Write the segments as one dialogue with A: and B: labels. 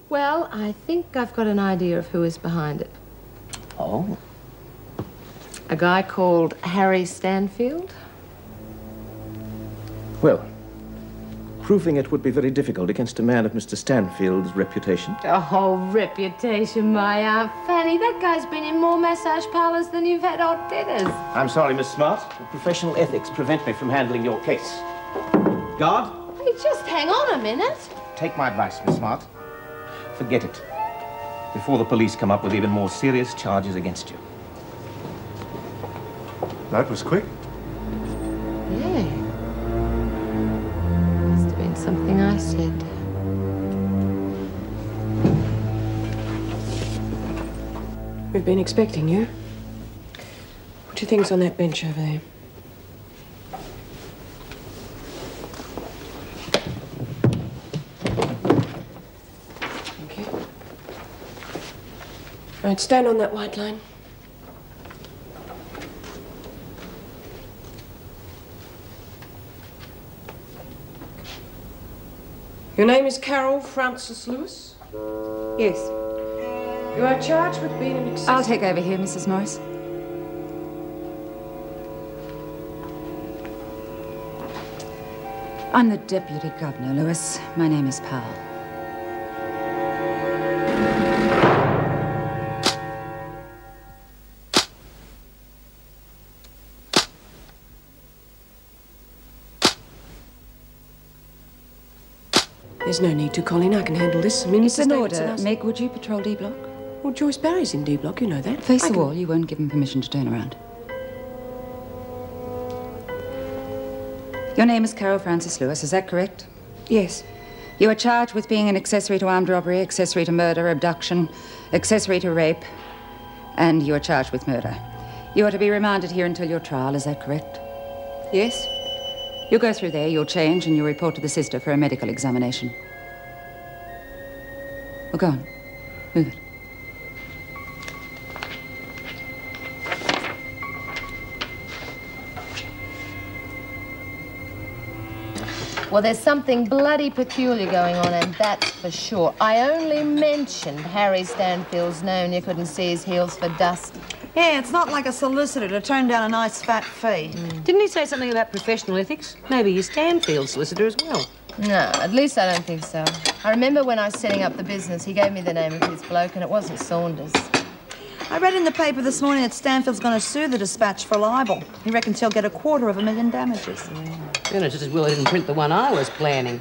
A: Well, I think I've got an idea of who is behind it.
B: Oh?
A: A guy called Harry Stanfield.
C: Well, proving it would be very difficult against a man of Mr. Stanfield's reputation.
A: Oh, reputation, my Aunt Fanny. That guy's been in more massage parlors than you've had hot dinners.
C: I'm sorry, Miss Smart. Professional ethics prevent me from handling your case. Guard?
A: Hey, just hang on a minute.
C: Take my advice, Miss Smart. Forget it. Before the police come up with even more serious charges against you.
D: That was quick.
A: Yeah. Must have been something I said.
E: We've been expecting you. Put your things on that bench over there. Thank you. Right, stand on that white line. Your name is Carol Frances Lewis?
F: Yes.
E: You are charged with being an accessory...
F: I'll take over here, Mrs. Morris. I'm the Deputy Governor, Lewis. My name is Powell.
E: There's no need to, Colleen. I can handle this. I mean,
F: It's an order. Meg, would you patrol D Block?
E: Well, Joyce Barry's in D Block, you know that.
F: Face the wall. You won't give him permission to turn around. Your name is Carol Frances Lewis, is that correct?
E: Yes.
F: You are charged with being an accessory to armed robbery, accessory to murder, abduction, accessory to rape, and you are charged with murder. You are to be remanded here until your trial, is that correct?
E: Yes.
F: You'll go through there, you'll change, and you'll report to the sister for a medical examination. Well, go on. Move it.
A: Well, there's something bloody peculiar going on, and that's for sure. I only mentioned Harry Stanfield's name. You couldn't see his heels for dust.
G: Yeah, it's not like a solicitor to turn down a nice fat fee.
H: Didn't he say something about professional ethics? Maybe he's Stanfield's solicitor as well.
A: No, at least I don't think so. I remember when I was setting up the business, he gave me the name of his bloke, and it wasn't Saunders.
G: I read in the paper this morning that Stanfield's going to sue the Dispatch for libel. He reckons he'll get $250,000 damages.
H: You know, just as well he didn't print the one I was planning.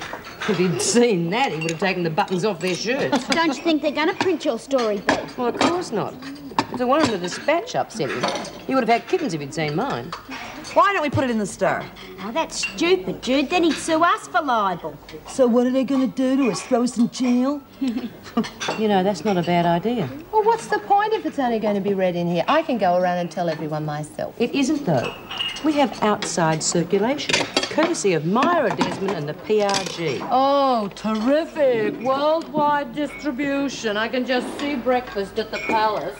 H: If he'd seen that, he would have taken the buttons off their shirts.
I: Don't you think they're going to print your story, Beth?
H: Well, of course not. If the one in the Dispatch upset him, he would have had kittens if he'd seen mine.
G: Why don't we put it in the Star?
I: Oh, that's stupid, Jude. Then he'd sue us for libel.
G: So what are they going to do to us? Throw us in jail?
H: You know, that's not a bad idea.
A: Well, what's the point if it's only going to be read in here? I can go around and tell everyone myself.
H: It isn't, though. We have outside circulation, courtesy of Myra Desmond and the PRG.
A: Oh, terrific. Worldwide distribution. I can just see breakfast at the Palace.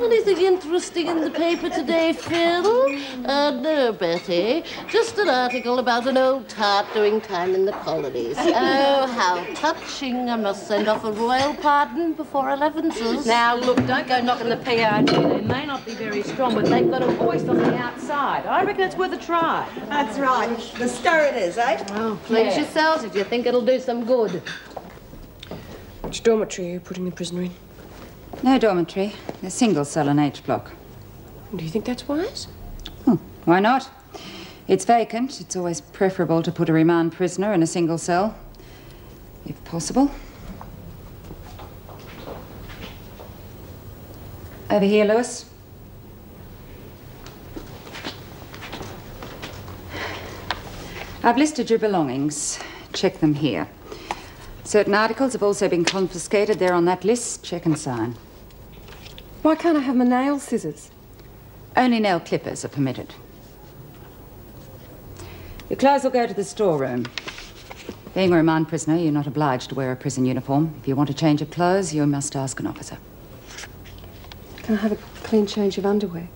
J: Anything interesting in the paper today, Phil? No, Betty. Just an article about an old tart doing time in the colonies. Oh, how touching. I must send off a royal pardon before 11s.
H: Now, look, don't go knocking the PRG. They may not be very strong, but they've got a voice on the outside. I reckon it's worth a try.
G: That's right. The Star it is, eh?
A: Oh, please yourselves if you think it'll do some good.
E: Which dormitory are you putting the prisoner in?
F: No dormitory. A single cell in H block.
E: Do you think that's wise?
F: Oh, why not? It's vacant. It's always preferable to put a remand prisoner in a single cell, if possible. Over here, Lewis. I've listed your belongings. Check them here. Certain articles have also been confiscated. They're on that list. Check and sign.
E: Why can't I have my nail scissors?
F: Only nail clippers are permitted. Your clothes will go to the storeroom. Being a remand prisoner, you're not obliged to wear a prison uniform. If you want a change of clothes, you must ask an officer.
E: Can I have a clean change of underwear?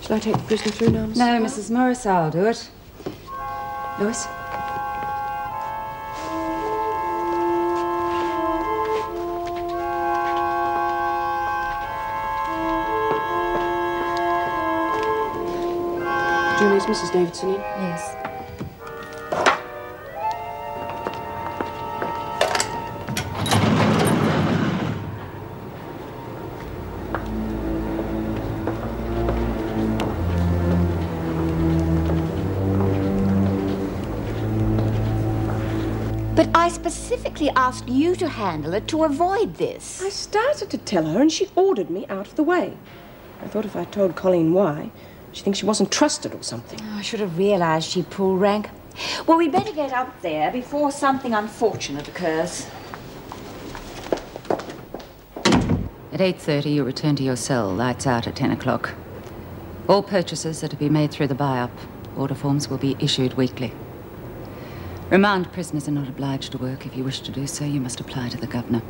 E: Shall I take the prisoner through now, Mrs.
F: No, Mrs. Morris, I'll do it. Lewis?
E: Julie, is Mrs. Davidson in?
A: Yes.
I: But I specifically asked you to handle it to avoid this.
E: I started to tell her and she ordered me out of the way. I thought if I told Colleen why, she'd think she wasn't trusted or something.
I: Oh, I should have realised she'd pull rank. Well, we'd better get up there before something unfortunate occurs.
F: At 8:30, you return to your cell. Lights out at 10 o'clock. All purchases are to be made through the buy-up. Order forms will be issued weekly. Remand prisoners are not obliged to work. If you wish to do so, you must apply to the governor.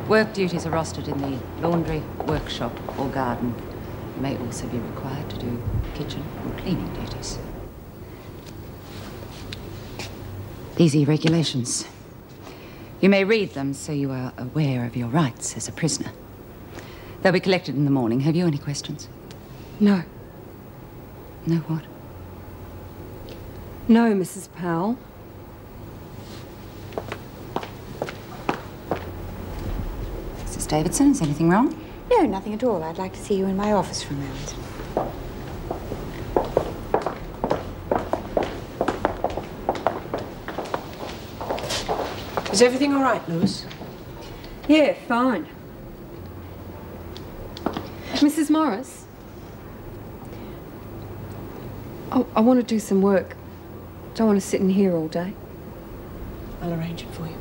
F: Work duties are rostered in the laundry, workshop, or garden. You may also be required to do kitchen or cleaning duties. These are your regulations. You may read them so you are aware of your rights as a prisoner. They'll be collected in the morning. Have you any questions?
E: No.
F: No what?
E: No, Mrs. Powell.
F: Mrs. Davidson, is anything wrong?
I: No, nothing at all. I'd like to see you in my office for a moment.
E: Is everything all right, Lewis?
B: Yeah, fine. Mrs. Morris? I want to do some work. Don't want to sit in here all day.
E: I'll arrange it for you.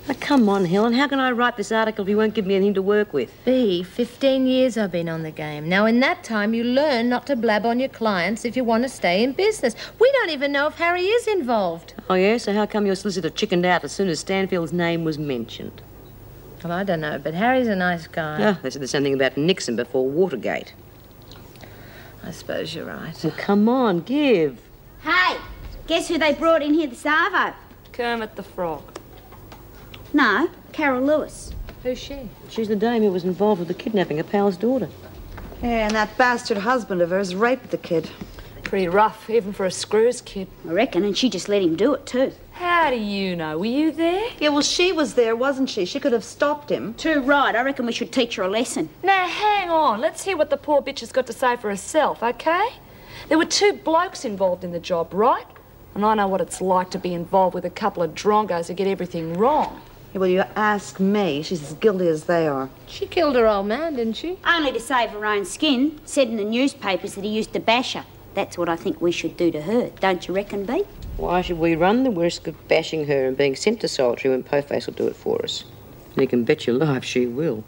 H: Oh, come on, Helen. How can I write this article if you won't give me anything to work with?
A: B, 15 years I've been on the game. Now, in that time, you learn not to blab on your clients if you want to stay in business. We don't even know if Harry is involved.
H: Oh, yeah? So how come your solicitor chickened out as soon as Stanfield's name was mentioned?
A: Well, I don't know, but Harry's a nice guy.
H: Oh, they said the same thing about Nixon before Watergate.
A: I suppose you're right.
H: Well, come on, give.
I: Hey, guess who they brought in here this arvo?
B: Kermit the Frog.
I: No, Carol Lewis.
A: Who's she?
H: She's the dame who was involved with the kidnapping of Powell's daughter.
G: Yeah, and that bastard husband of hers raped the kid.
B: Pretty rough, even for a screws kid.
I: I reckon, and she just let him do it too.
B: How do you know? Were you there?
G: Yeah, well, she was there, wasn't she? She could have stopped him.
I: Too right. I reckon we should teach her a lesson.
B: Now, hang on. Let's hear what the poor bitch has got to say for herself, okay? There were 2 blokes involved in the job, right? And I know what it's like to be involved with a couple of drongos who get everything wrong.
G: Yeah, well, you ask me. She's as guilty as they are.
A: She killed her old man, didn't she?
I: Only to save her own skin. Said in the newspapers that he used to bash her. That's what I think we should do to her. Don't you reckon, B?
H: Why should we run the risk of bashing her and being sent to solitary when Postface will do it for us? And you can bet your life she will.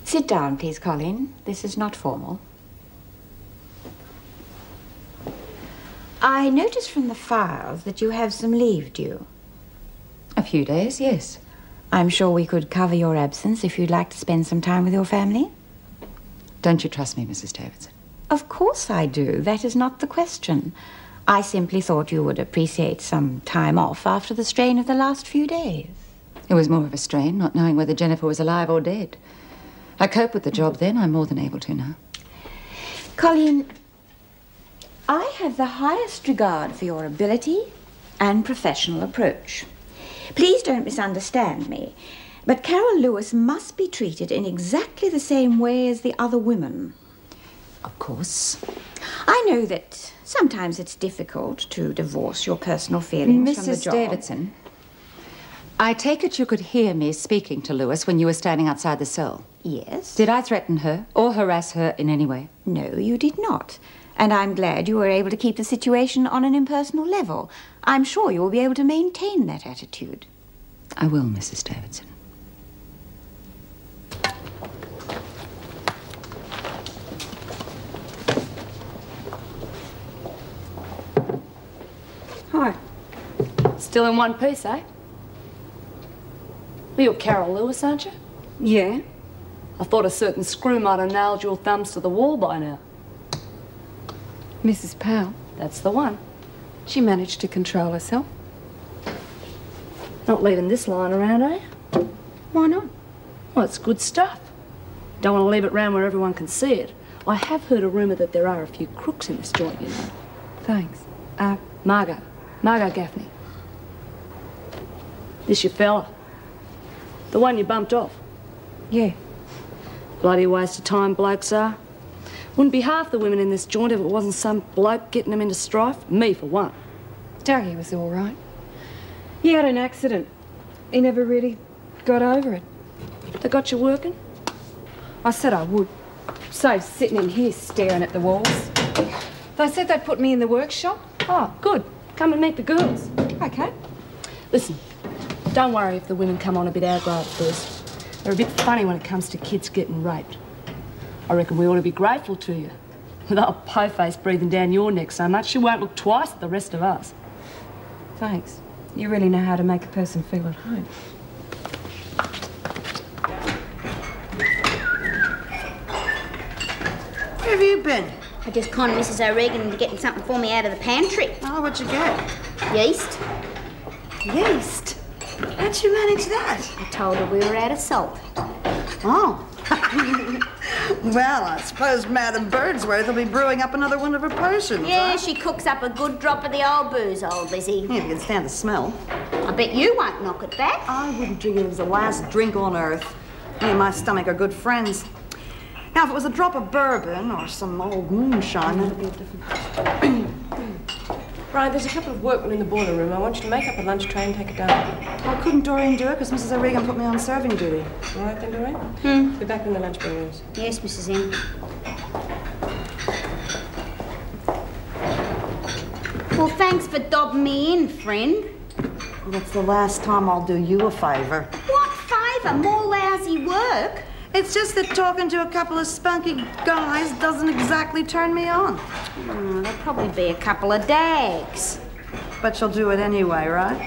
F: Sit down, please, Colleen. This is not formal.
D: I notice from the files that you have some leave due.
F: A few days, yes.
D: I'm sure we could cover your absence if you'd like to spend some time with your family.
F: Don't you trust me, Mrs. Davidson?
D: Of course I do. That is not the question. I simply thought you would appreciate some time off after the strain of the last few days.
F: It was more of a strain, not knowing whether Jennifer was alive or dead. I coped with the job then. I'm more than able to now.
D: Colleen, I have the highest regard for your ability and professional approach. Please don't misunderstand me, but Carol Lewis must be treated in exactly the same way as the other women.
F: Of course.
D: I know that sometimes it's difficult to divorce your personal feelings from the job.
F: Mrs. Davidson, I take it you could hear me speaking to Lewis when you were standing outside the cell.
D: Yes.
F: Did I threaten her or harass her in any way?
D: No, you did not. And I'm glad you were able to keep the situation on an impersonal level. I'm sure you will be able to maintain that attitude.
F: I will, Mrs. Davidson.
B: Hi. Still in one piece, eh? Well, you're Carol Lewis, aren't you?
E: Yeah.
B: I thought a certain screw might have nailed your thumbs to the wall by now.
E: Mrs. Powell.
B: That's the one.
E: She managed to control herself.
B: Not leaving this lying around, eh?
E: Why not?
B: Well, it's good stuff. Don't want to leave it round where everyone can see it. I have heard a rumour that there are a few crooks in this joint, you know.
E: Thanks.
B: Margo Gaffney. This your fella? The one you bumped off?
E: Yeah.
B: Bloody waste of time blokes are. Wouldn't be half the women in this joint if it wasn't some bloke getting them into strife. Me, for one.
E: Dougie was all right. He had an accident. He never really got over it.
B: They got you working?
E: I said I would. So sitting in here staring at the walls. They said they'd put me in the workshop.
B: Oh, good. Come and meet the girls.
E: Okay.
B: Listen, don't worry if the women come on a bit aggro at first. They're a bit funny when it comes to kids getting raped. I reckon we ought to be grateful to you. With old Po-Face breathing down your neck so much, she won't look twice at the rest of us.
E: Thanks. You really know how to make a person feel at home.
G: Where have you been?
I: I just conned Mrs. O'Regan into getting something for me out of the pantry.
G: Oh, what'd you get?
I: Yeast.
G: Yeast? How'd you manage that?
I: I told her we were out of salt.
G: Oh. Well, I suppose Madam Birdsworth will be brewing up another one of her potions,
I: Yeah,
G: huh?
I: she cooks up a good drop of the old booze, old Lizzie.
G: Yeah, if you can stand the smell.
I: I bet you won't knock it back.
G: I wouldn't drink it if it was the last drink on earth. Me and my stomach are good friends. Now, if it was a drop of bourbon or some old moonshine, that'd be a different...
E: Bryant, there's a couple of workmen in the boiler room. I want you to make up a lunch tray and take it down.
G: Why couldn't Doreen do it? Because Mrs. O'Regan put me on serving duty.
E: All right then, Doreen? Be back in the lunch bin rooms.
I: Yes, Mrs. M. Well, thanks for dobbing me in, friend.
G: Well, that's the last time I'll do you a favour.
I: What favour? More lousy work?
G: It's just that talking to a couple of spunky guys doesn't exactly turn me on.
I: There'll probably be a couple of dags.
G: But you'll do it anyway, right?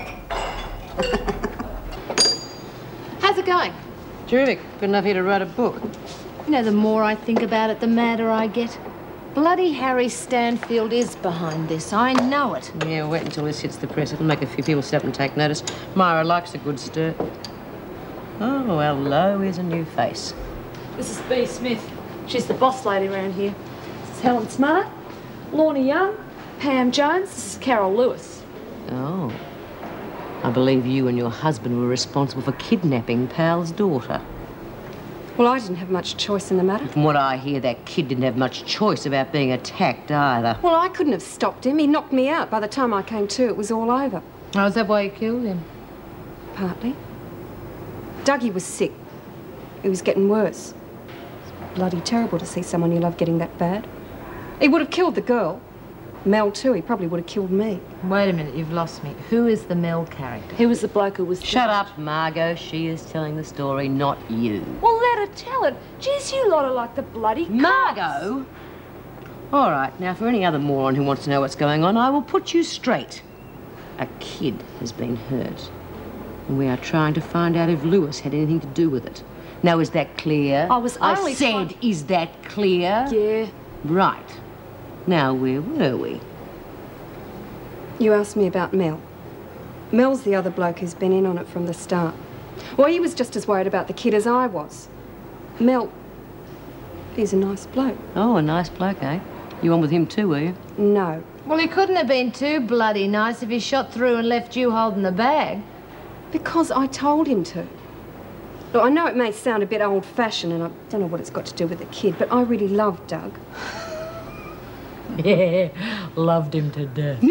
A: How's it going?
H: Terrific. Good enough here to write a book.
A: You know, the more I think about it, the madder I get. Bloody Harry Stanfield is behind this. I know it.
H: Yeah, wait until this hits the press. It'll make a few people sit up and take notice. Myra likes a good stir. Oh, hello, here's a new face.
B: This is B. Smith. She's the boss lady around here. This is Helen Smart, Lorna Young, Pam Jones. This is Carol Lewis.
H: Oh. I believe you and your husband were responsible for kidnapping Powell's daughter.
E: Well, I didn't have much choice in the matter.
H: From what I hear, that kid didn't have much choice about being attacked either.
E: Well, I couldn't have stopped him. He knocked me out. By the time I came to, it was all over.
A: Oh, is that why you killed him?
E: Partly. Dougie was sick. He was getting worse. It's bloody terrible to see someone you love getting that bad. He would have killed the girl. Mel, too. He probably would have killed me.
A: Wait a minute, you've lost me. Who is the Mel character?
B: He was the bloke who was...
H: Shut up, Margo. She is telling the story, not you.
B: Well, let her tell it. Geez, you lot are like the bloody cops.
H: Margo? All right, now, for any other moron who wants to know what's going on, I will put you straight. A kid has been hurt. And we are trying to find out if Lewis had anything to do with it. Now, is that clear?
B: I
H: said, is that clear?
B: Yeah.
H: Right. Now, where were we?
E: You asked me about Mel. Mel's the other bloke who's been in on it from the start. Well, he was just as worried about the kid as I was. Mel, he's a nice bloke.
H: Oh, a nice bloke, eh? You on with him too, were you?
E: No.
A: Well, he couldn't have been too bloody nice if he shot through and left you holding the bag.
E: Because I told him to. Look, I know it may sound a bit old-fashioned, and I don't know what it's got to do with the kid, but I really loved Doug.
H: Yeah, loved him to death.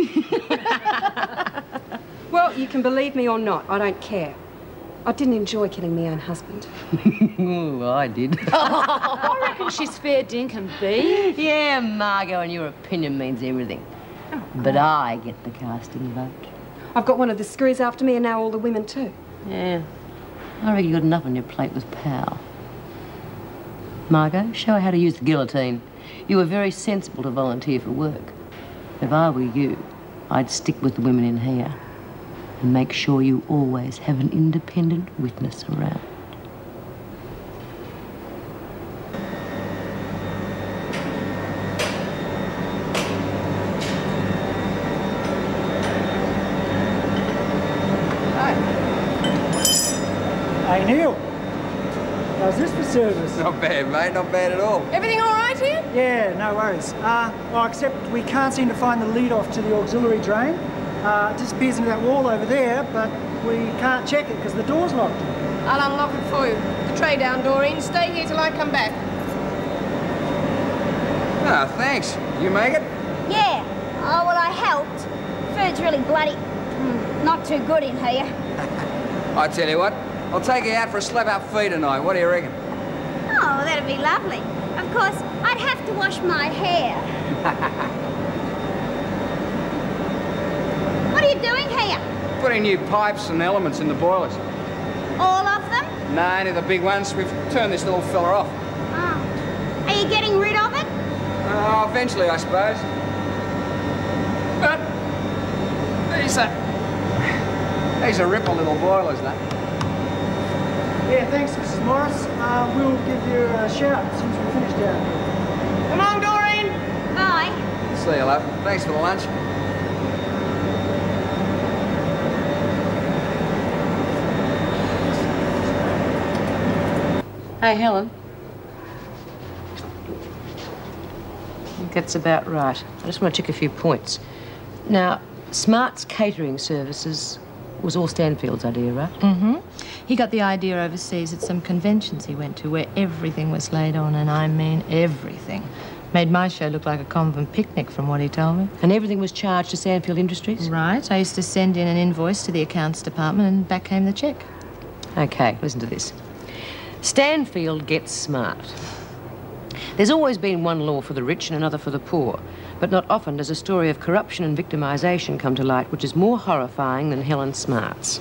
E: Well, you can believe me or not, I don't care. I didn't enjoy killing my own husband.
H: Oh, I did.
B: I reckon she's fair dinkum, B.
H: Yeah, Margo, and your opinion means everything. Oh, but I get the casting vote.
E: I've got one of the screws after me, and now all the women too.
H: Yeah. I reckon you got enough on your plate with Powell. Margo, show her how to use the guillotine. You were very sensible to volunteer for work. If I were you, I'd stick with the women in here and make sure you always have an independent witness around.
K: Hey, Neil. How's this for service?
L: Not bad, mate. Not bad at all.
B: Everything all right here?
K: Yeah, no worries. Well, except we can't seem to find the lead off to the auxiliary drain. It disappears into that wall over there, but we can't check it because the door's locked.
B: I'll unlock it for you. The tray down, Doreen. Stay here till I come back.
L: Ah, thanks. You make it?
I: Yeah. Oh, well, I helped. Food's really bloody... not too good in here.
L: I tell you what, I'll take you out for a slap-up feed tonight. What do you reckon?
I: Oh, that'd be lovely. Of course, I'd have to wash my hair. What are you doing here?
L: Putting new pipes and elements in the boilers.
I: All of them?
L: No, only the big ones. We've turned this little fella off.
I: Oh. Are you getting rid of it?
L: Oh, eventually, I suppose. But these are ripper little boilers, though.
K: Yeah, thanks, Mrs. Morris. We'll give you a shout as soon as we finish down here.
B: Come on, Doreen.
I: Bye.
L: See you, love. Thanks for the lunch.
H: Hey, Helen. I think that's about right. I just want to check a few points. Now, Smart's catering services was all Stanfield's idea, right?
A: Mm-hmm. He got the idea overseas at some conventions he went to where everything was laid on, and I mean everything. Made my show look like a convent picnic from what he told me.
H: And everything was charged to Stanfield Industries?
A: Right. I used to send in an invoice to the accounts department and back came the cheque.
H: Okay, listen to this. Stanfield gets Smart. There's always been one law for the rich and another for the poor, but not often does a story of corruption and victimisation come to light which is more horrifying than Helen Smart's.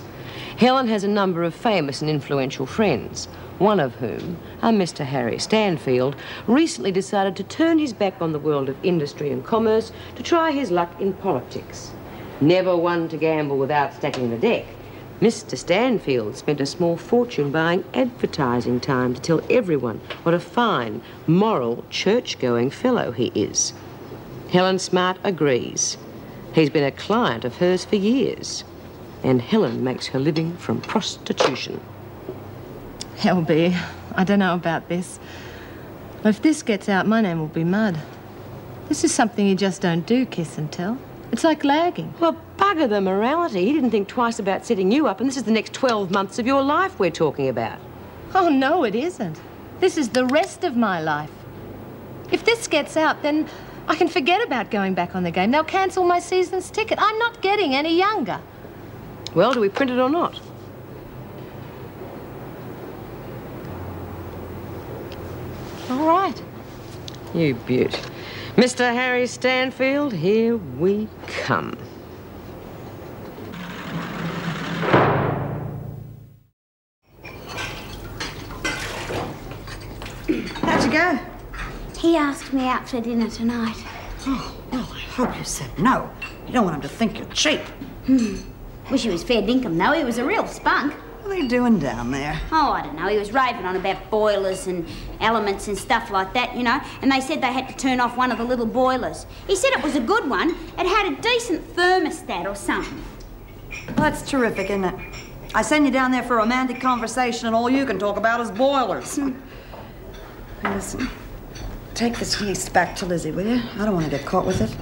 H: Helen has a number of famous and influential friends, one of whom, a Mr. Harry Stanfield, recently decided to turn his back on the world of industry and commerce to try his luck in politics. Never one to gamble without stacking the deck, Mr. Stanfield spent a small fortune buying advertising time to tell everyone what a fine, moral, church-going fellow he is. Helen Smart agrees. He's been a client of hers for years, and Helen makes her living from prostitution.
A: LB, I don't know about this. If this gets out, my name will be mud. This is something you just don't do, kiss and tell. It's like lagging.
H: Well, bugger the morality. He didn't think twice about setting you up, and this is the next 12 months of your life we're talking about.
A: Oh, no, it isn't. This is the rest of my life. If this gets out, then I can forget about going back on the game. They'll cancel my season's ticket. I'm not getting any younger.
H: Well, do we print it or not?
A: All right.
H: You beaut. Mr. Harry Stanfield, here we come.
G: How'd you go?
I: He asked me out for dinner tonight.
G: Oh, well, I hope you said no. You don't want him to think you're cheap.
I: Wish he was fair dinkum, though. He was a real spunk.
G: What are they doing down there?
I: Oh, I don't know. He was raving on about boilers and elements and stuff like that, you know. And they said they had to turn off one of the little boilers. He said it was a good one. It had a decent thermostat or something.
G: Well, that's terrific, isn't it? I send you down there for a romantic conversation and all you can talk about is boilers. Listen, take this yeast back to Lizzie, will you? I don't want to get caught with it.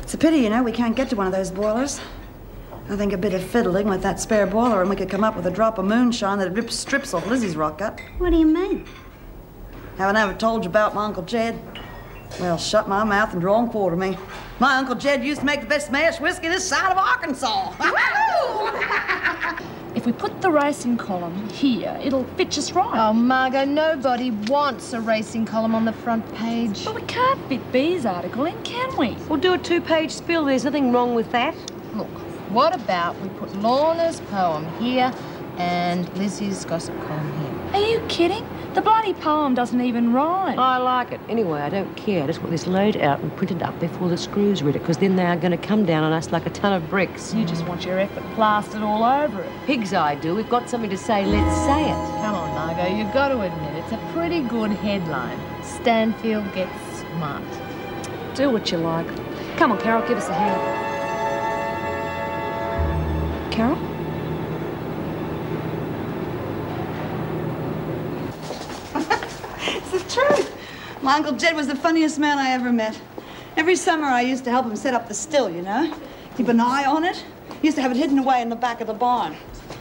G: It's a pity, you know, we can't get to one of those boilers. I think a bit of fiddling with that spare boiler and we could come up with a drop of moonshine that'd rip strips off Lizzie's rock gut.
I: What do you mean?
G: Haven't I ever told you about my Uncle Jed? Well, shut my mouth and draw and quarter me. My Uncle Jed used to make the best smash whiskey this side of Arkansas.
B: If we put the racing column here, it'll fit just right.
A: Oh, Margo, nobody wants a racing column on the front page.
B: But we can't fit B's article in, can we?
H: We'll do a 2-page spill. There's nothing wrong with that.
A: Look, what about we put Lorna's poem here and Lizzie's gossip column here?
B: Are you kidding? The bloody poem doesn't even rhyme.
H: I like it. Anyway, I don't care. I just want this laid out and printed up before the screws read it, because then they are going to come down on us like a ton of bricks.
B: You just want your effort plastered all over it.
H: Pigs I do. We've got something to say. Let's say it.
A: Come on, Margo, you've got to admit it's a pretty good headline. Stanfield gets smart.
B: Do what you like. Come on, Carol, give us a hand. Carol?
G: It's the truth. My Uncle Jed was the funniest man I ever met. Every summer I used to help him set up the still, you know? Keep an eye on it. He used to have it hidden away in the back of the barn.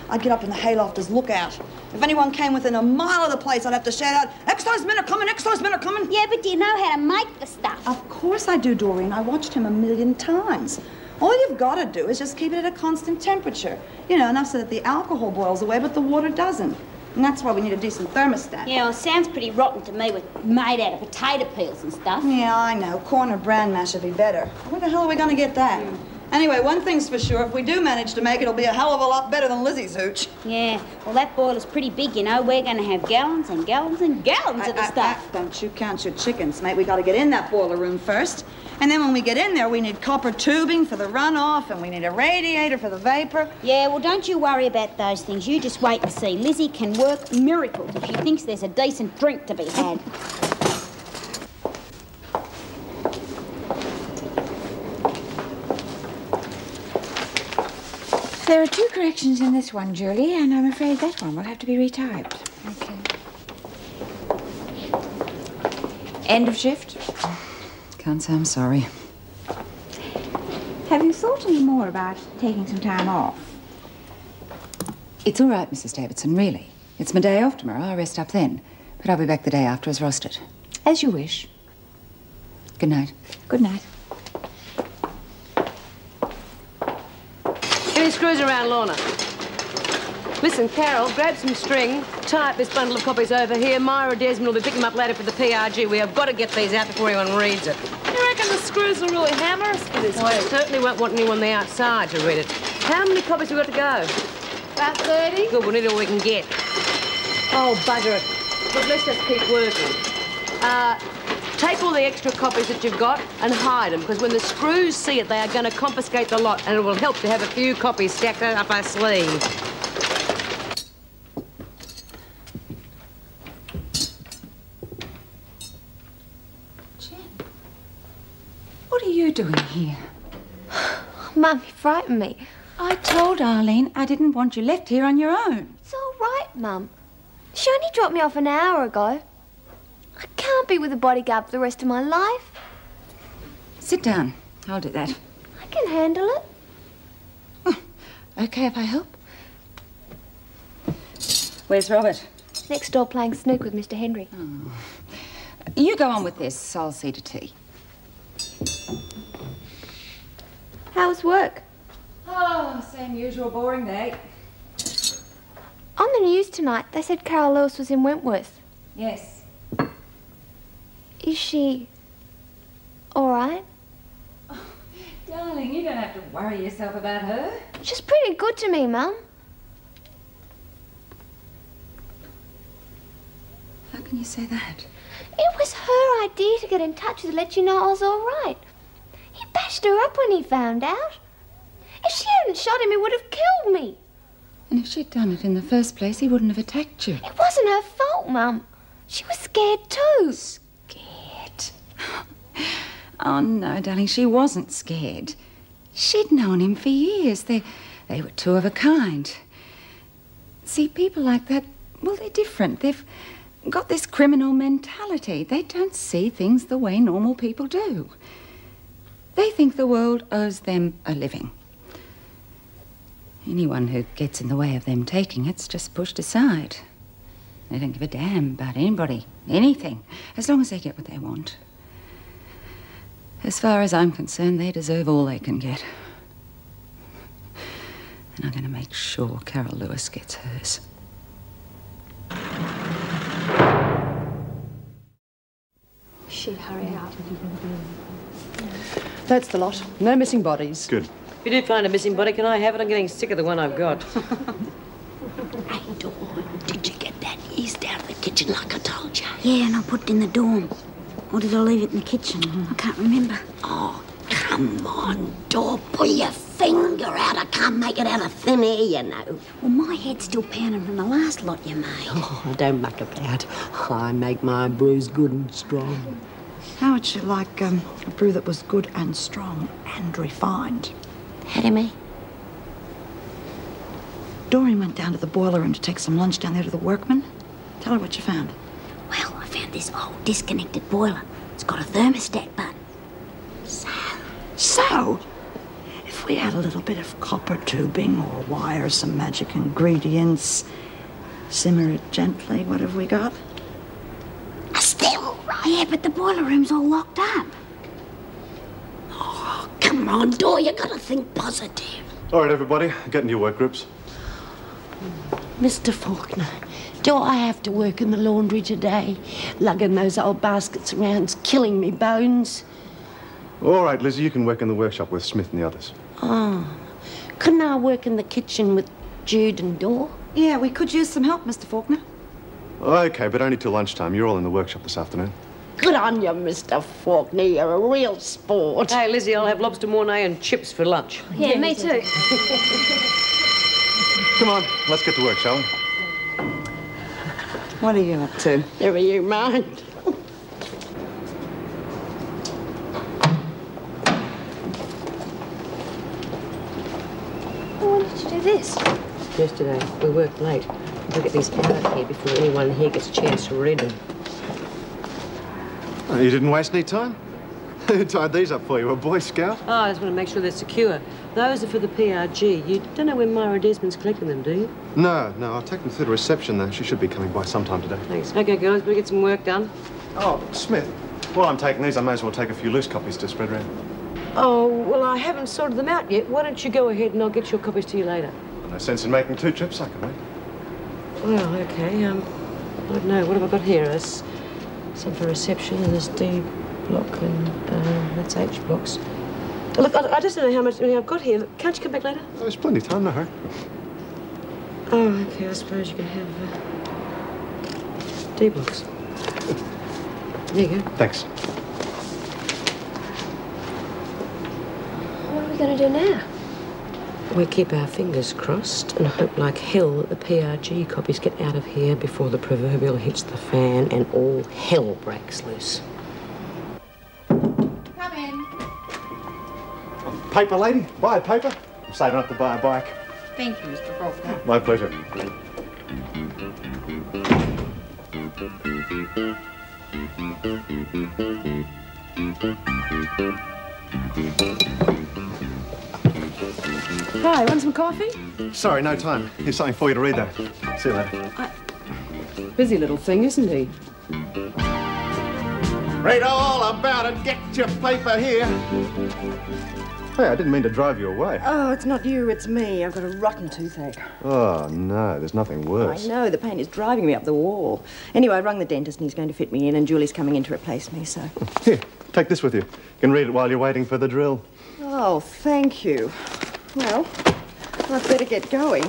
G: I'd get up in the hayloft as lookout. If anyone came within a mile of the place, I'd have to shout out, "Excise men are coming, excise men are coming."
I: Yeah, but do you know how to make the stuff?
G: Of course I do, Doreen. I watched him 1,000,000 times. All you've got to do is just keep it at a constant temperature. You know, enough so that the alcohol boils away, but the water doesn't. And that's why we need a decent thermostat.
I: Yeah, well, it sounds pretty rotten to me with made out of potato peels and stuff.
G: Yeah, I know. Corn or bran mash would be better. Where the hell are we going to get that? Anyway, one thing's for sure. If we do manage to make it, it'll be a hell of a lot better than Lizzie's hooch.
I: Yeah, well, that boiler's pretty big, you know. We're going to have gallons and gallons and gallons of the stuff.
G: Don't you count your chickens, mate. We got to get in that boiler room first. And then when we get in there, we need copper tubing for the runoff, and we need a radiator for the vapor.
I: Yeah, well, don't you worry about those things. You just wait and see. Lizzie can work miracles if she thinks there's a decent drink to be had.
D: There are 2 corrections in this one, Julie, and I'm afraid that one will have to be retyped.
F: Okay.
D: End of shift.
F: Can't say I'm sorry.
D: Have you thought any more about taking some time off?
F: It's all right, Mrs. Davidson, really. It's my day off tomorrow. I'll rest up then. But I'll be back the day after as rostered. As you wish. Good night.
D: Good night.
H: Any screws around, Lorna? Listen, Carol, grab some string, tie up this bundle of copies over here. Myra Desmond will be picking them up later for the PRG. We have got to get these out before anyone reads it.
B: You reckon the screws will really hammer us for this?
H: Well, I certainly won't want anyone on the outside to read it. How many copies have we got to go?
B: About 30.
H: Good, we'll need all we can get. Oh, bugger it. Look, let's just keep working. Take all the extra copies that you've got and hide them, because when the screws see it, they are going to confiscate the lot, and it will help to have a few copies stacked up our sleeve.
F: What are you doing here?
A: Mum, you frightened me.
F: I told Arlene I didn't want you left here on your own.
A: It's all right, Mum. She only dropped me off an hour ago. I can't be with a bodyguard for the rest of my life.
F: Sit down. I'll do that.
A: I can handle it.
F: Oh, okay if I help. Where's Robert?
A: Next door playing snooker with Mr. Henry.
F: Oh. You go on with this. I'll see to tea.
A: How was work?
F: Oh, same usual boring day.
A: On the news tonight, they said Carol Lewis was in Wentworth.
F: Yes.
A: Is she all right?
F: Oh, darling, you don't have to worry yourself about her.
A: She's pretty good to me, Mum.
F: How can you say that?
A: It was her idea to get in touch with her to let you know I was all right. He bashed her up when he found out. If she hadn't shot him, he would have killed me.
F: And if she'd done it in the first place, he wouldn't have attacked you.
A: It wasn't her fault, Mum. She was scared too.
F: Scared? Oh, no, darling, she wasn't scared. She'd known him for years. They were 2 of a kind. See, people like that, well, they're different. They've got this criminal mentality. They don't see things the way normal people do. They think the world owes them a living. Anyone who gets in the way of them taking it's just pushed aside. They don't give a damn about anybody, anything, as long as they get what they want. As far as I'm concerned, they deserve all they can get. And I'm going to make sure Carol Lewis gets hers.
B: Shit, hurry up.
H: That's the lot. No missing bodies.
M: Good.
H: If you do find a missing body, can I have it? I'm getting sick of the one I've got.
J: Hey, Dawn, did you get that yeast out of the kitchen like I told you?
I: Yeah, and I put it in the dorm. Or did I leave it in the kitchen? I can't remember.
J: Oh, come on, Dawn. Pull your finger out. I can't make it out of thin air, you know.
I: Well, my head's still pounding from the last lot you made.
J: Oh, don't muck about. I make my brews good and strong.
G: How would you like a brew that was good and strong and refined?
I: How do you mean?
G: Doreen went down to the boiler room to take some lunch down there to the workmen. Tell her what you found.
I: Well, found this old disconnected boiler. It's got a thermostat button.
G: So, if we add a little bit of copper tubing or wire, some magic ingredients, simmer it gently, what have we got?
I: A still, right? Yeah, but the boiler room's all locked up.
J: Oh, come on, Dor, you gotta think positive.
M: All right, everybody, get into your work groups.
J: Mr. Fawkner, do I have to work in the laundry today? Lugging those old baskets around's killing me bones.
M: All right, Lizzie, you can work in the workshop with Smith and the others.
J: Oh, couldn't I work in the kitchen with Jude and Dor?
G: Yeah, we could use some help, Mr. Fawkner.
M: Okay, but only till lunchtime. You're all in the workshop this afternoon.
J: Good on you, Mr. Fawkner. You're a real sport.
H: Hey, Lizzie, I'll have lobster mornay and chips for lunch.
A: Yeah, me too.
M: Come on, let's get to work, shall we?
G: What are you up to?
J: Never you mind.
A: When did you do this?
H: Yesterday, we worked late. We'll get these out of here before anyone here gets a chance to read them.
M: Oh, you didn't waste any time? Who tied these up for you, a Boy Scout?
H: Oh, I just want to make sure they're secure. Those are for the PRG. You don't know when Myra Desmond's collecting them, do you?
M: No, I'll take them through to reception, though. She should be coming by sometime today.
H: Thanks. Okay, girls, we'll get some work done.
M: Oh, Smith, while I'm taking these, I may as well take a few loose copies to spread around.
H: Oh, well, I haven't sorted them out yet. Why don't you go ahead and I'll get your copies to you later?
M: No sense in making 2 trips, I can wait.
H: Well, okay, I don't know. What have I got here? Some for reception, and there's D block, and that's H blocks. Look, I just don't know how much I've got here. Look, can't you come back later?
M: There's plenty of time, no hurry.
H: Oh, okay, I suppose you can have D blocks. There you go.
M: Thanks.
A: What are we going to do now?
H: We keep our fingers crossed and hope like hell that the PRG copies get out of here before the proverbial hits the fan and all hell breaks loose.
A: Come in.
M: Paper, lady? Buy a paper? I'm saving up to buy a bike.
A: Thank you, Mr. Faulkner.
M: My pleasure.
B: Hi, want some coffee?
M: Sorry, no time. Here's something for you to read, though. See you later.
B: Busy little thing, isn't he?
M: Read all about it. Get your paper here. Hey, I didn't mean to drive you away.
G: Oh, it's not you, it's me. I've got a rotten toothache.
M: Oh, no, there's nothing worse.
G: I know, the pain is driving me up the wall. Anyway, I rung the dentist and he's going to fit me in, and Julie's coming in to replace me, so...
M: Here, take this with you. You can read it while you're waiting for the drill.
G: Oh, thank you. Well, I'd better get going.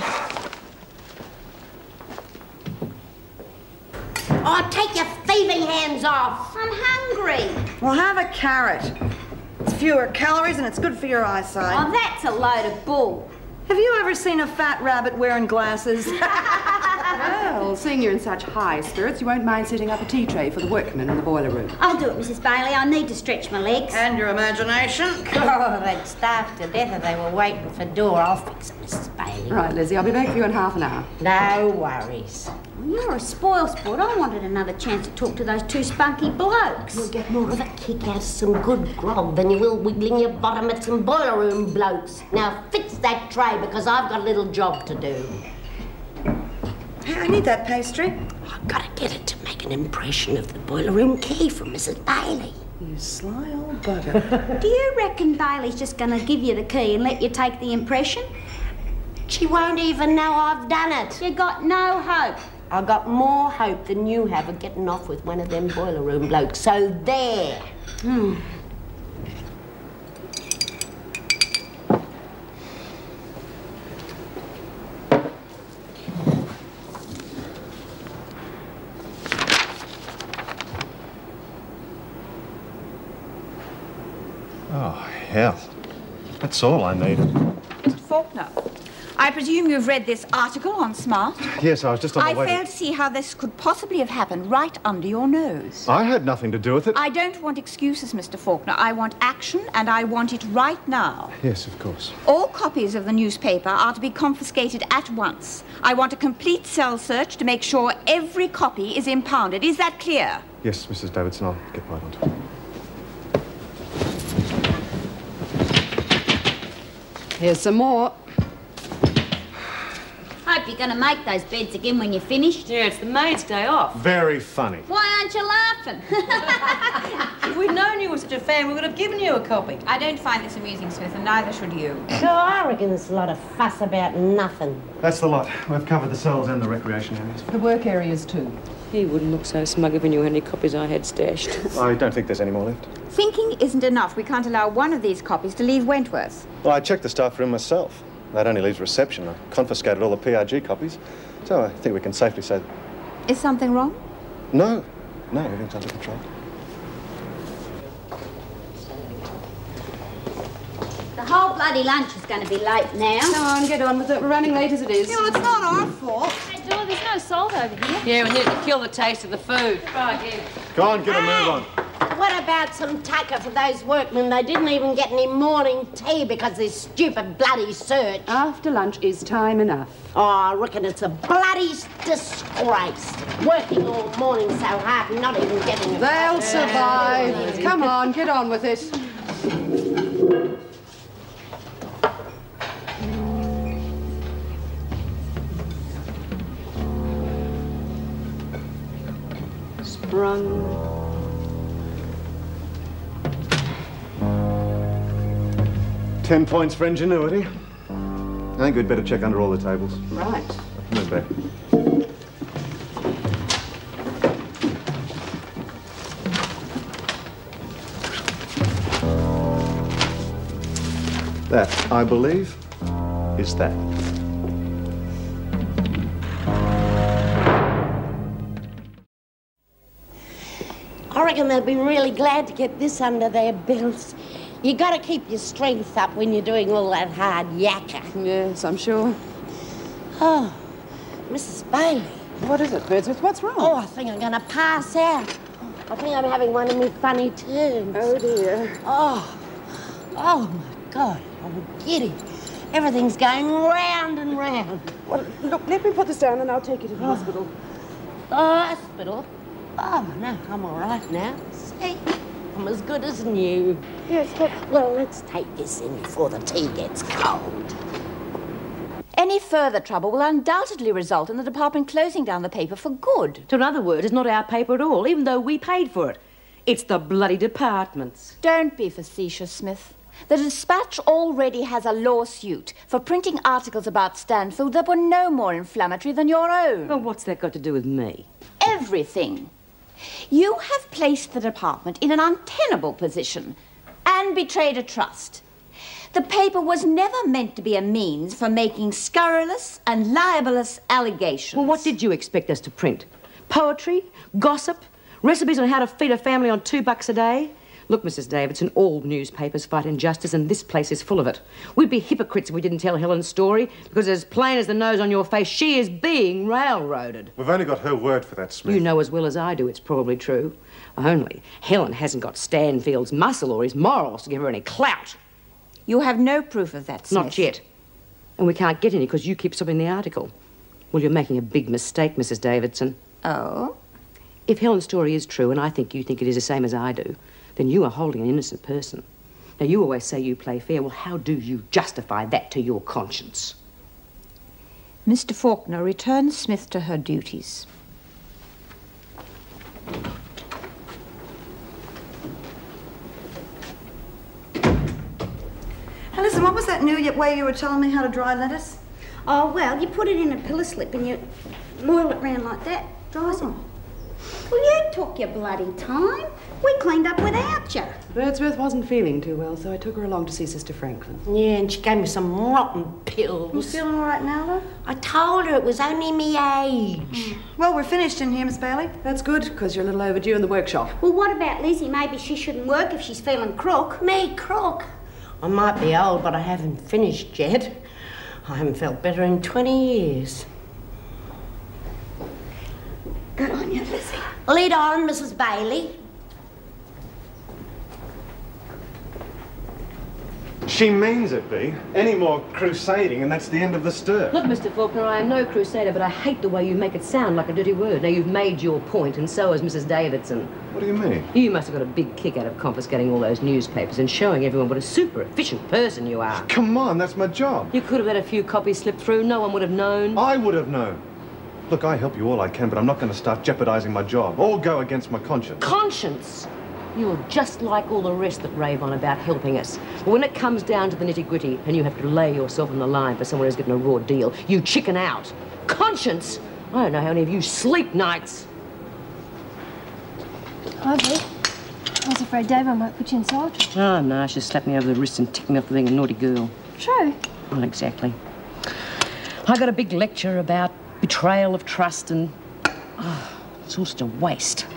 J: Oh, take your thieving hands off.
I: I'm hungry.
G: Well, have a carrot. It's fewer calories and it's good for your eyesight.
I: Oh, that's a load of bull.
G: Have you ever seen a fat rabbit wearing glasses?
B: Well, seeing you're in such high spirits, you won't mind setting up a tea tray for the workmen in the boiler room.
I: I'll do it, Mrs. Bailey. I need to stretch my legs.
G: And your imagination.
A: Oh, they'd starve to death if they were waiting for Dor. I'll fix it, Mrs. Bailey.
B: Right, Lizzie, I'll be back for you in half an hour.
A: No worries.
I: You're a spoil sport. I wanted another chance to talk to those 2 spunky blokes.
J: You'll get more of a kick out of some good grog than you will wiggling your bottom at some boiler room blokes. Now fix that tray because I've got a little job to do.
G: Hey, I need that pastry.
J: I've got to get it to make an impression of the boiler room key from Mrs. Bailey.
G: You sly old bugger.
I: Do you reckon Bailey's just going to give you the key and let you take the impression?
J: She won't even know I've done it.
I: You got no hope.
J: I've got more hope than you have of getting off with one of them boiler room blokes. So there.
M: Oh, hell. That's all I needed.
G: Mr. Fawkner,
D: I presume you've read this article on Smart?
M: Yes, I was just on the way.
D: I fail to see how this could possibly have happened right under your nose.
M: I had nothing to do with it.
D: I don't want excuses, Mr. Fawkner. I want action, and I want it right now.
M: Yes, of course.
D: All copies of the newspaper are to be confiscated at once. I want a complete cell search to make sure every copy is impounded. Is that clear?
M: Yes, Mrs. Davidson, I'll get right on to it.
E: Here's some more.
I: Hope you're going to make those beds again when you're finished.
H: Yeah, it's the maid's day off.
M: Very funny.
I: Why aren't you laughing?
H: If we'd known you were such a fan, we would have given you a copy.
D: I don't find this amusing, Smith, and neither should you.
J: So I reckon there's a lot of fuss about nothing.
M: That's the lot. We've covered the cells and the recreation areas.
B: The work areas too.
H: He wouldn't look so smug if he knew how many copies I had stashed.
M: I don't think there's any more left.
D: Thinking isn't enough. We can't allow one of these copies to leave Wentworth.
M: Well, I checked the staff room myself. That only leaves reception. I confiscated all the PRG copies. So I think we can safely say...
D: Is something wrong?
M: No. No, everything's under control.
I: The whole bloody lunch is going to be late now.
E: Come on, get on with it. We're running late as it is.
G: Yeah, well, it's not our fault.
A: Hey, Dora, there's no salt over here.
H: Yeah, we need to kill the taste of the food.
B: Right, yeah.
M: Go on, get a move on.
J: What about some tucker for those workmen? They didn't even get any morning tea because of this stupid bloody search.
E: After lunch is time enough.
J: Oh, I reckon it's a bloody disgrace. Working all morning so hard and not even getting a...
E: They'll survive. Come on, get on with it.
H: Sprung.
M: $10 points for ingenuity. I think we'd better check under all the tables.
E: Right.
M: Move back. That, I believe, is that.
J: I reckon they'll be really glad to get this under their belts. You got to keep your strength up when you're doing all that hard yakka.
E: Yes, I'm sure.
J: Oh, Mrs. Bailey.
E: What is it, Birdsworth? What's wrong?
J: Oh, I think I'm going to pass out. I think I'm having one of my funny turns.
E: Oh, dear.
J: Oh my God, I'm giddy. Everything's going round and round.
E: Well, look, let me put this down and I'll take you to the hospital.
J: The hospital? Oh, no, I'm all right now. See, I'm as good as new.
E: Yes, but...
J: Well, let's take this in before the tea gets cold.
D: Any further trouble will undoubtedly result in the department closing down the paper for good.
H: So in other words, it's not our paper at all, even though we paid for it. It's the bloody department's.
D: Don't be facetious, Smith. The Dispatch already has a lawsuit for printing articles about Stanfield that were no more inflammatory than your own.
H: Well, what's that got to do with me?
D: Everything. You have placed the department in an untenable position and betrayed a trust. The paper was never meant to be a means for making scurrilous and libelous allegations.
H: Well, what did you expect us to print? Poetry? Gossip? Recipes on how to feed a family on $2 a day? Look, Mrs. Davidson, all newspapers fight injustice, and this place is full of it. We'd be hypocrites if we didn't tell Helen's story, because as plain as the nose on your face, she is being railroaded.
M: We've only got her word for that, Smith.
H: You know as well as I do it's probably true. Only Helen hasn't got Stanfield's muscle or his morals to give her any clout.
D: You have no proof of that, Smith.
H: Not yet. And we can't get any because you keep stopping the article. Well, you're making a big mistake, Mrs. Davidson.
D: Oh?
H: If Helen's story is true, and I think you think it is the same as I do, then you are holding an innocent person. Now, you always say you play fair. Well, how do you justify that to your conscience?
D: Mr. Fawkner, return Smith to her duties.
G: Hey, listen, what was that new way you were telling me how to dry lettuce?
I: Oh, well, you put it in a pillow slip and you moil it round like that. Dries it. Well, you took your bloody time. We cleaned up without you.
B: Birdsworth wasn't feeling too well, so I took her along to see Sister Franklin.
J: Yeah, and she gave me some rotten pills.
G: You feeling all right now, love?
J: I told her it was only me age.
G: Well, we're finished in here, Miss Bailey.
B: That's good, because you're a little overdue in the workshop.
I: Well, what about Lizzie? Maybe she shouldn't work if she's feeling crook.
J: Me crook? I might be old, but I haven't finished yet. I haven't felt better in 20 years.
I: Good on you, Lizzie.
J: Lead on, Mrs. Bailey.
M: She means it, Bea. Any more crusading and that's the end of the stir.
H: Look, Mr. Fawkner, I am no crusader, but I hate the way you make it sound like a dirty word. Now, you've made your point, and so has Mrs. Davidson.
M: What do you mean?
H: You must have got a big kick out of confiscating all those newspapers and showing everyone what a super efficient person you are.
M: Come on, that's my job.
H: You could have let a few copies slip through. No one would have known.
M: I would have known. Look, I help you all I can, but I'm not going to start jeopardizing my job or go against my conscience.
H: Conscience? You're just like all the rest that rave on about helping us. But when it comes down to the nitty-gritty and you have to lay yourself on the line for someone who's getting a raw deal, you chicken out. Conscience? I don't know how any of you sleep nights.
A: Hi, Bea. I was afraid David might put you in solitary.
H: Oh, no, she slapped me over the wrist and ticked me off for being a naughty girl.
A: True.
H: Not exactly. I got a big lecture about betrayal of trust and... Oh, it's all such a waste.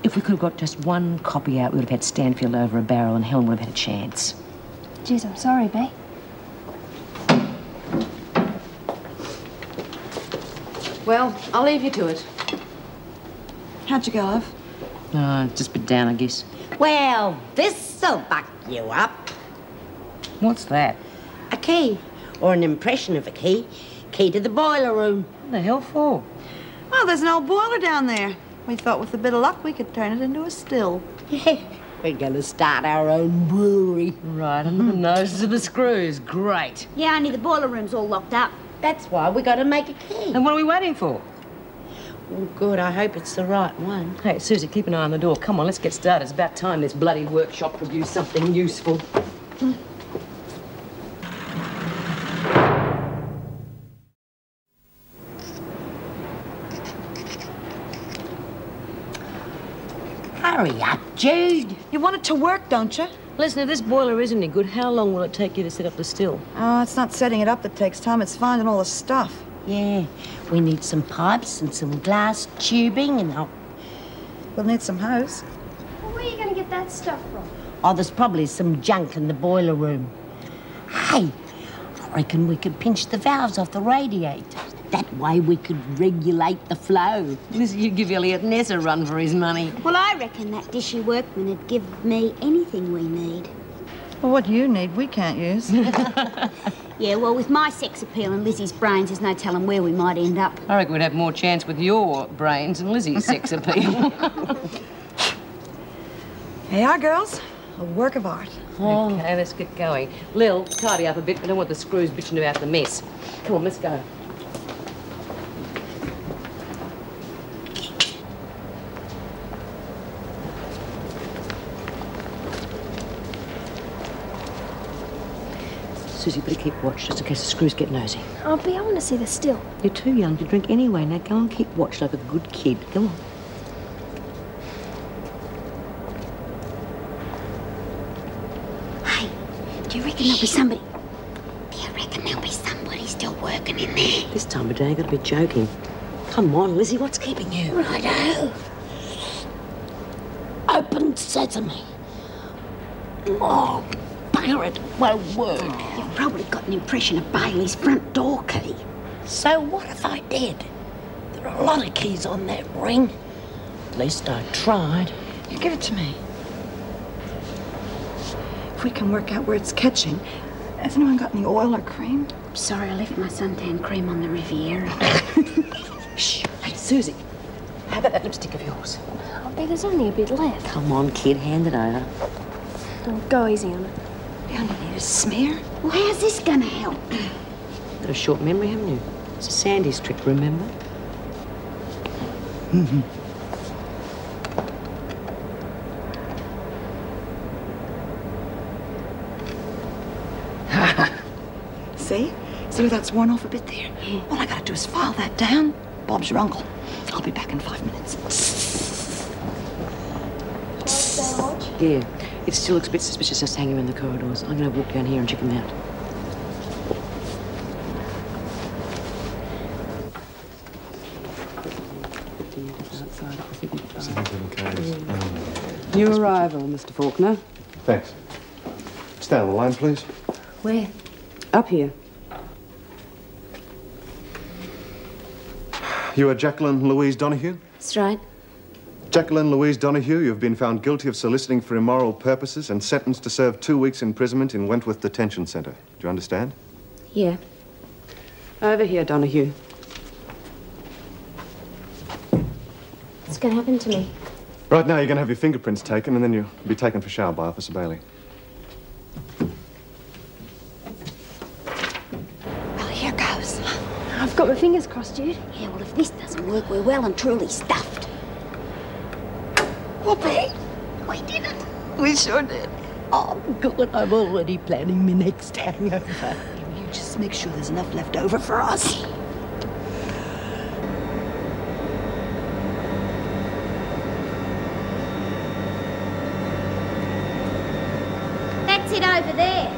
H: If we could have got just one copy out, we would have had Stanfield over a barrel and Helen would have had a chance.
A: Geez, I'm sorry, Bea.
H: Well, I'll leave you to it.
G: How'd you go, love?
H: Oh, just a bit down, I guess.
J: Well, this'll buck you up.
H: What's that?
J: A key, or an impression of a key. Key to the boiler room.
H: What the hell for?
G: Well, there's an old boiler down there. We thought with a bit of luck we could turn it into a still.
J: Yeah, we're going to start our own brewery.
H: Right, under the noses of the screws. Great.
I: Yeah, only the boiler room's all locked up.
J: That's why we got to make a key.
H: And what are we waiting for?
J: Well, good. I hope it's the right one.
H: Hey, Susie, keep an eye on the door. Come on, let's get started. It's about time this bloody workshop produced something useful.
J: Hurry up, Jude.
G: You want it to work, don't you?
H: Listen, if this boiler isn't any good, how long will it take you to set up the still?
G: Oh, it's not setting it up that takes time. It's finding all the stuff.
J: Yeah, we need some pipes and some glass tubing and...
G: We'll need some hose.
A: Well, where are you going to get that stuff from?
J: Oh, there's probably some junk in the boiler room. Hey, I reckon we could pinch the valves off the radiator. That way we could regulate the flow.
H: Lizzie, you give Elliot Ness a run for his money.
I: Well, I reckon that dishy workman would give me anything we need.
G: Well, what you need, we can't use.
I: Yeah, well, with my sex appeal and Lizzie's brains, there's no telling where we might end up.
H: I reckon we'd have more chance with your brains and Lizzie's sex appeal.
G: Hey, our girls, a work of art.
H: Oh. Okay, let's get going. Lil, tidy up a bit. I don't want the screws bitching about the mess. Come on, let's go. Susie, better keep watch just in case the screws get nosy.
A: Oh, Bea, I want to see the still.
H: You're too young to drink anyway. Now go and keep watch like a good kid. Come on.
I: Hey, do you reckon there'll be somebody... Do you reckon there'll be somebody still working in there?
H: This time of day, you've got to be joking. Come on, Lizzie, what's keeping you?
J: Righto. Open sesame. Oh, bugger, it won't work.
I: You've probably got an impression of Bailey's front door key.
J: So what if I did? There are a lot of keys on that ring. At least I tried.
G: You give it to me. If we can work out where it's catching. Has anyone got any oil or cream?
I: Sorry, I left my suntan cream on the Riviera.
H: Shh. Hey, Susie, how about that lipstick of yours?
A: Oh, Bea, there's only a bit left.
H: Come on, kid, hand it over.
A: Oh, go easy on it.
G: You only need a smear.
I: Well, how's this going to help?
H: Got a short memory, haven't you? It's a Sandy's trick, remember?
G: See? See where that's worn off a bit there? Yeah. All I gotta do is file that down. Bob's your uncle. I'll be back in 5 minutes.
H: Yeah. It still looks a bit suspicious just hanging in the corridors. I'm going to walk down here and check them out.
B: New arrival, Mr. Fawkner.
M: Thanks. Stay on the line, please.
A: Where?
B: Up here.
M: You are Jacqueline Louise Donahue?
E: That's right.
M: Jacqueline Louise Donahue, you have been found guilty of soliciting for immoral purposes and sentenced to serve 2 weeks imprisonment in Wentworth Detention Centre. Do you understand?
E: Yeah.
H: Over here, Donahue.
E: What's going to happen to me?
M: Right now, you're going to have your fingerprints taken, and then you'll be taken for shower by Officer Bailey.
I: Well, here goes.
E: I've got my fingers crossed, Jude.
I: Yeah, well, if this doesn't work, we're well and truly stuffed.
J: Whoopee! We did it. We sure did. Oh, good. I'm already planning my next hangover.
G: You just make sure there's enough left over for us.
I: That's it over there.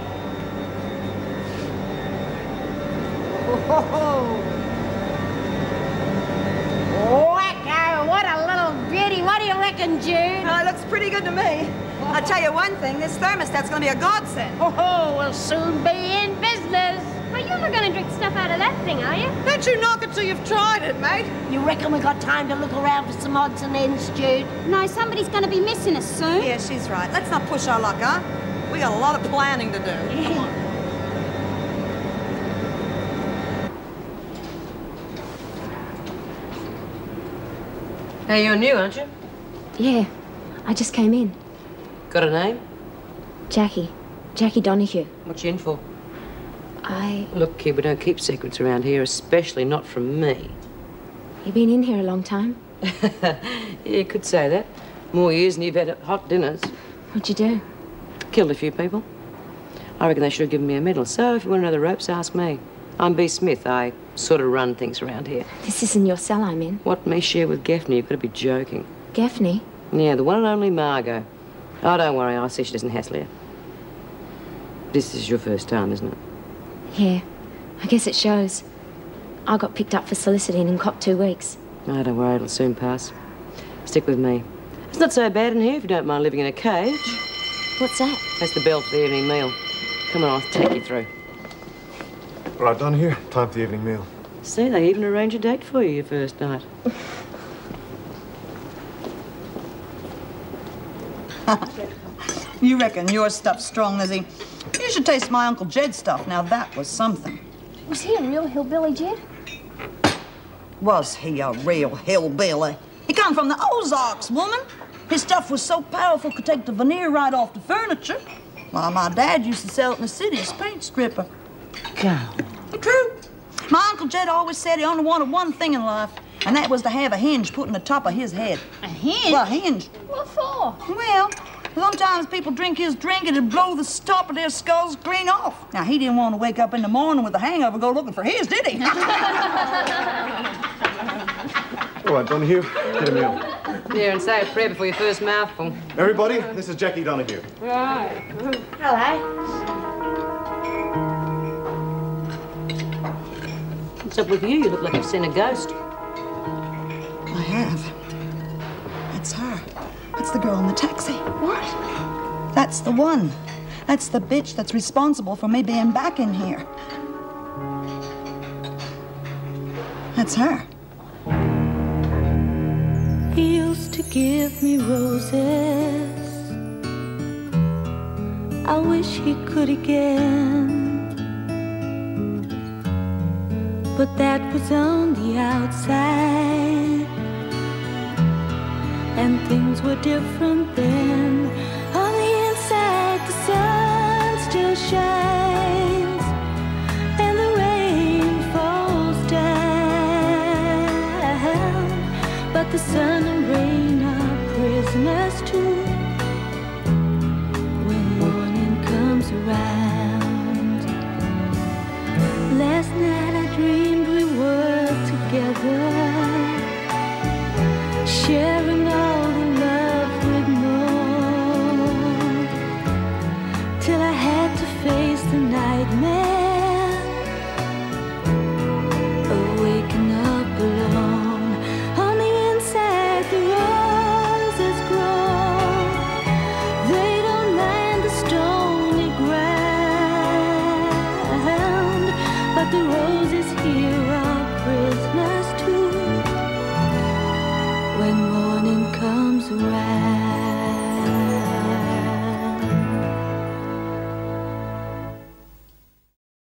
J: Wacko! What a little beauty. What do you reckon, Jude?
G: It looks pretty good to me. I'll tell you one thing, this thermostat's going to be a godsend.
J: Oh, we'll soon be in business.
N: Well, you're not going to drink stuff out of that thing, are you?
G: Don't you knock it till you've tried it, mate.
J: You reckon we got time to look around for some odds and ends, Jude?
I: No, somebody's going to be missing us soon.
G: Yeah, she's right. Let's not push our luck, huh? We got a lot of planning to do. Come on.
H: Hey, you're new, aren't you?
E: Yeah. I just came in.
H: Got a name?
E: Jacqui Donahue.
H: What you in for?
E: I...
H: Look, kid, we don't keep secrets around here, especially not from me.
E: You been in here a long time?
H: Yeah, you could say that. More years than you've had at hot dinners.
E: What'd you do?
H: Killed a few people. I reckon they should have given me a medal. So if you want to know the ropes, ask me. I'm B. Smith. I sort of run things around here.
E: This isn't your cell I'm in.
H: What me share with Gaffney? You've got to be joking.
E: Gaffney?
H: Yeah, the one and only Margo. Oh, don't worry. I'll see she doesn't hassle you. This is your first time, isn't it?
E: Yeah. I guess it shows. I got picked up for soliciting and copped 2 weeks.
H: Oh, don't worry. It'll soon pass. Stick with me. It's not so bad in here if you don't mind living in a cage.
E: What's that?
H: That's the bell for the evening meal. Come on, I'll take you through.
M: Right, Donahue, time for the evening meal.
H: See, they even arrange a date for you your first night.
G: You reckon your stuff's strong, Lizzie? You should taste my Uncle Jed's stuff. Now, that was something.
N: Was he a real hillbilly, Jed?
G: Was he a real hillbilly? He come from the Ozarks, woman. His stuff was so powerful, could take the veneer right off the furniture. Why, my dad used to sell it in the city as paint stripper.
H: God.
G: True. My Uncle Jed always said he only wanted one thing in life, and that was to have a hinge put in the top of his head.
N: A hinge?
G: Well, a hinge.
N: What for?
G: Well, sometimes people drink his drink and it'd blow the top of their skulls clean off. Now, he didn't want to wake up in the morning with a hangover and go looking for his, did he?
M: All right, Donahue, get a meal.
H: Yeah, and say a prayer before your first mouthful.
M: Everybody, this is Jacqui Donahue.
H: Right.
N: Hello.
H: What's up with you? You look like you've seen a ghost.
G: I have. That's her. That's the girl in the taxi.
N: What?
G: That's the one. That's the bitch that's responsible for me being back in here. That's her.
O: He used to give me roses. I wish he could again. But that was on the outside, and things were different then. On the inside, the sun still shines, and the rain falls down. But the sun and rain are prisoners too.